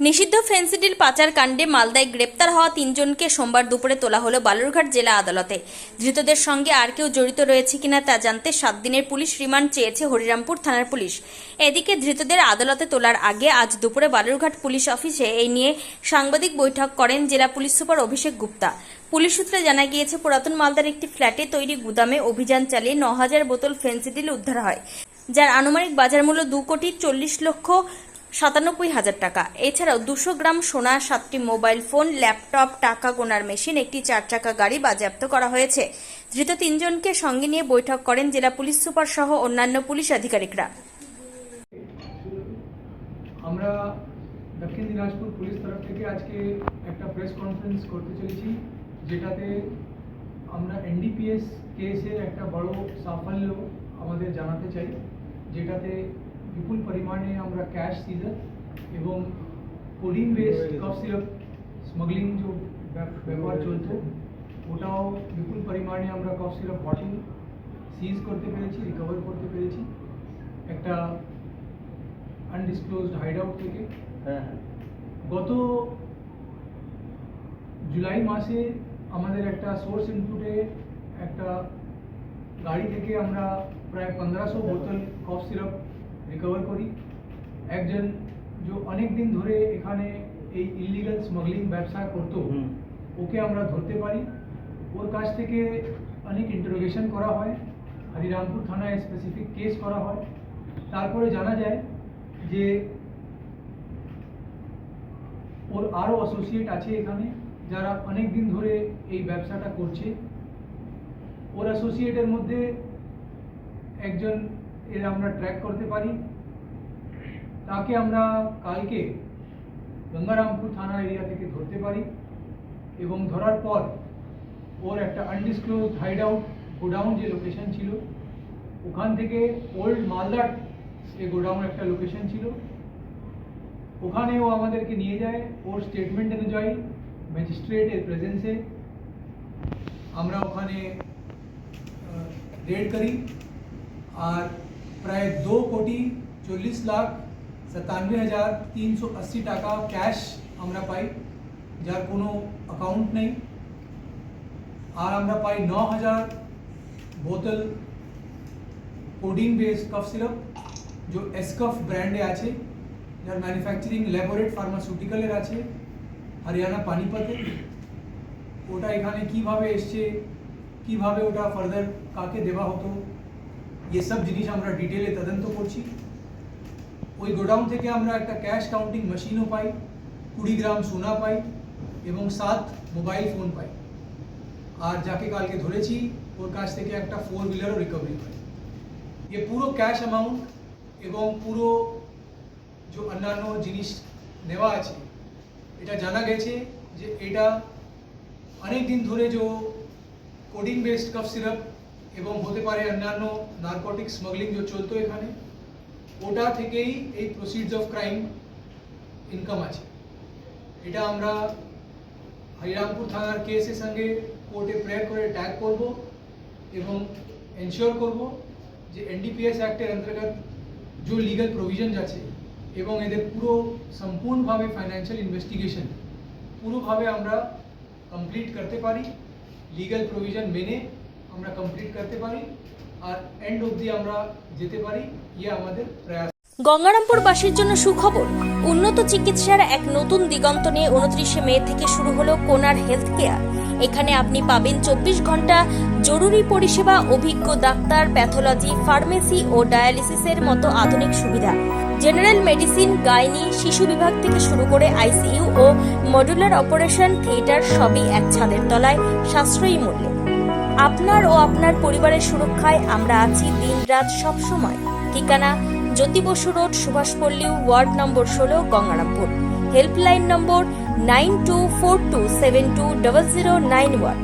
নিষিদ্ধ ফেন্সিডিল পাচার কাণ্ডে মালদায় গ্রেপ্তার হওয়া তিনজনকে সোমবার দুপুরে তোলা হলো বালুরঘাট জেলা আদালতে। ধৃতদের সঙ্গে আর কেউ জড়িত রয়েছে কিনা তা জানতে 7 দিনের পুলিশ রিমান্ড চেয়েছে হরিরামপুর থানার পুলিশ। এদিকে ধৃতদের আদালতে তোলার আগে আজ দুপুরে বালুরঘাট পুলিশ অফিসে এই নিয়ে সাংবাদিক বৈঠক করেন জেলা পুলিশ সুপার অভিষেক গুপ্তা। পুলিশ সূত্রে জানা গিয়েছে, পুরাতন মালদার একটি ফ্ল্যাটে তৈরি গুদামে অভিযান চালিয়ে 9000 বোতল ফেন্সিডিল উদ্ধার হয়, যার আনুমানিক বাজার মূল্য 2,40,97,000 টাকা। এছাড়াও 200 গ্রাম সোনা, 7টি মোবাইল ফোন, ল্যাপটপ, টাকা গোনার মেশিন, একটি 4 চাকা গাড়ি বাজেয়াপ্ত করা হয়েছে। ধৃত তিনজনকে সঙ্গে নিয়ে বৈঠক করেন জেলা পুলিশ সুপার সহ অন্যান্য পুলিশ আধিকারিকরা। আমরা দক্ষিণ দিনাজপুর পুলিশ তরফ থেকে আজকে একটা প্রেস কনফারেন্স করতে চলেছি, যেটাতে আমরা এনডিপিএস কেসের একটা বড় সাফল্য আমাদের জানাতে চাই, যেটাতে বিপুল পরিমাণে আমরা ক্যাশ সিজার এবং codeine based cough syrup smuggling যে ব্যবহার চলতো, ওটাও বিপুল পরিমাণে আমরা কফ সিরাপ বটল সিজ করতে পেরেছি, রিকভার করতে পেরেছি একটা আনডিসক্লোজড হাইডআউট থেকে। গত জুলাই মাসে আমাদের একটা সোর্স ইনপুটে একটা গাড়ি থেকে আমরা প্রায় 1500 বোতল কফ সিরাপ রিকভার করি। একজন যে অনেক দিন ধরে এখানে এই ইলিগাল স্মাগলিং ব্যবসা করতো, ওকে আমরা ধরতে পারি। ওর কাছ থেকে অনেক ইন্টারোগেশন করা হয়, হরিরামপুর থানায় স্পেসিফিক কেস করা হয়। তারপরে জানা যায় যে ওর আরও অ্যাসোসিয়েট আছে এখানে, যারা অনেক দিন ধরে এই ব্যবসাটা করছে। ওর অ্যাসোসিয়েটের মধ্যে একজন এর আমরা ট্র্যাক করতে পারি, তাকে আমরা কালকে গঙ্গারামপুর থানা এরিয়া থেকে ধরতে পারি এবং ধরার পর ওর একটা আনডিসক্লোজড হাইডআউট গোডাউন যে লোকেশন ছিল, ওখান থেকে ওল্ড মালদার এই গোডাউন একটা লোকেশন ছিল, ওখানে ও আমাদেরকে নিয়ে যায়। ওর স্টেটমেন্ট অনুযায়ী ম্যাজিস্ট্রেটের প্রেজেন্সে আমরা ওখানে রেড করি আর প্রায় 2,40,97,380 টাকা ক্যাশ আমরা পাই, যার কোনো অ্যাকাউন্ট নেই। আর আমরা পাই 9000 বোতল কোডিন বেসড কফ সিরাপ, जो एस्कफ ব্র্যান্ডে আছে, যার ম্যানুফ্যাকচারিং ল্যাবোরেট ফার্মাসিউটিক্যালের আছে হরিয়ানা পানিপতে। ওটা এখানে কিভাবে এসছে, কিভাবে ওটা ফার্দার কাকে দেওয়া হতো, ये सब জিনিস আমরা ডিটেলে তদন্ত করছি। ওই গোডাউন থেকে আমরা একটা ক্যাশ কাউন্টিং মেশিনও পাই, 20 গ্রাম সোনা পাই এবং 7 মোবাইল ফোন পাই। আর যাকে কালকে ধরেছি ওর কাছ থেকে একটা 4 হুইলারও রিকভারি পাই। ये পুরো ক্যাশ অ্যামাউন্ট এবং পুরো যে অন্যান্য জিনিস নেওয়া আছে, এটা জানা গেছে যে এটা অনেক দিন ধরে যে কোডিন বেসড কফ সিরাপ এবং হতে পারে অন্যান্য নার্কোটিক স্মাগলিং যে চলতো এখানে, ওটা থেকেই এই প্রসিডস অফ ক্রাইম ইনকাম আছে। এটা আমরা হরিরামপুর থানার কেসের সঙ্গে কোর্টে প্রেয়ার করে ট্যাগ করব এবং এনশিওর করব যে এনডিপিএস অ্যাক্টের অন্তর্গত जो लीगल प्रोविजन আছে এবং এদের পুরো সম্পূর্ণভাবে ফাইন্যান্সিয়াল ইনভেস্টিগেশন পুরোভাবে আমরা কমপ্লিট করতে পারি, লিগ্যাল প্রভিজন মেনে আমরা কমপ্লিট করতে পারি আর এন্ড অবধি আমরা যেতে পারি, ইয়ে আমাদের প্রয়াস। গঙ্গারামপুরবাসীর জন্য সুখবর, উন্নত চিকিৎসার এক নতুন দিগন্ত নিয়ে 29 মে থেকে শুরু হলো কোনার হেলথ কেয়ার। এখানে আপনি পাবেন 24 ঘন্টা জরুরি পরিষেবা, অভিজ্ঞ ডাক্তার, প্যাথোলজি, ফার্মেসি ও ডায়ালিসিসের মতো আধুনিক সুবিধা, জেনারেল মেডিসিন, গাইনি, শিশু বিভাগ থেকে শুরু করে আইসিইউ ও মডুলার অপারেশন থিয়েটার সবই এক ছাদের তলায় সাশ্রয়ী মূল্যে। আপনার ও আপনার পরিবারের সুরক্ষায় আমরা আছি দিনরাত সবসময়। ঠিকানা Jyoti Basu road, Subhashpalli, ward number 16, Gangarampur. Helpline number 9242720091।